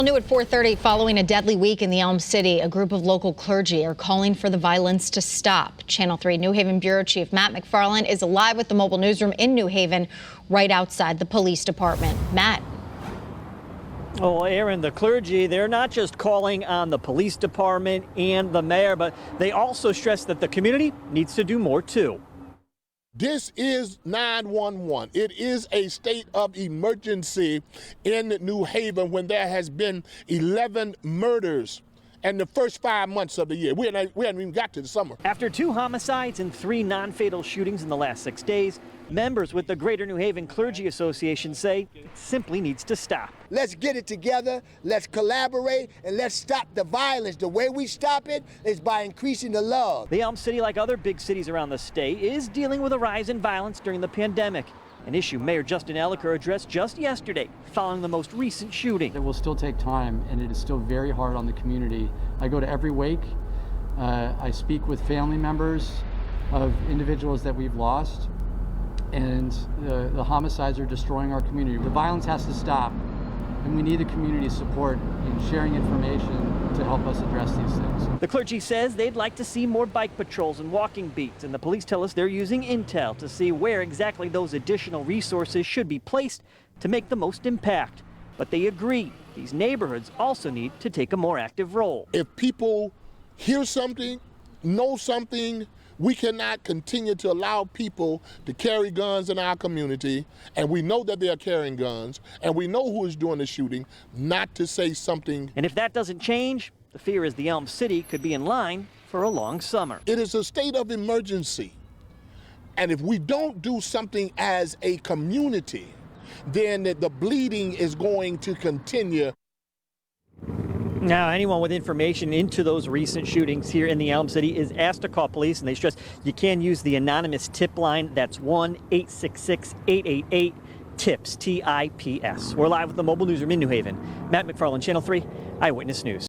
New at 4:30, following a deadly week in the Elm City, a group of local clergy are calling for the violence to stop. Channel 3 New Haven Bureau Chief Matt McFarland is live with the mobile newsroom in New Haven, right outside the police department. Matt. Well, Aaron, the clergy, they're not just calling on the police department and the mayor, but they also stress that the community needs to do more too. This is 911. It is a state of emergency in New Haven when there has been 11 murders in the first 5 months of the year. We hadn't even got to the summer. After 2 homicides and 3 non-fatal shootings in the last 6 days, members with the Greater New Haven Clergy Association say it simply needs to stop. Let's get it together, let's collaborate, and let's stop the violence. The way we stop it is by increasing the love. The Elm City, like other big cities around the state, is dealing with a rise in violence during the pandemic, an issue Mayor Justin ELICKER addressed just yesterday following the most recent shooting. It will still take time, and it is still very hard on the community. I go to every wake. I speak with family members of individuals that we've lost, and the homicides are destroying our community. The violence has to stop, and we need the community support in sharing information to help us address these things. The clergy says they'd like to see more bike patrols and walking beats, and the police tell us they're using intel to see where exactly those additional resources should be placed to make the most impact. But they agree these neighborhoods also need to take a more active role. If people hear something, know something, we cannot continue to allow people to carry guns in our community, and we know that they are carrying guns, and we know who is doing the shooting, not to say something. And if that doesn't change, the fear is the Elm City could be in line for a long summer. It is a state of emergency, and if we don't do something as a community, then the bleeding is going to continue. Now, anyone with information into those recent shootings here in the Elm City is asked to call police, and they stress you can use the anonymous tip line. That's 1-866-888-TIPS, TIPS. We're live with the mobile newsroom in New Haven. Matt McFarland, Channel 3 Eyewitness News.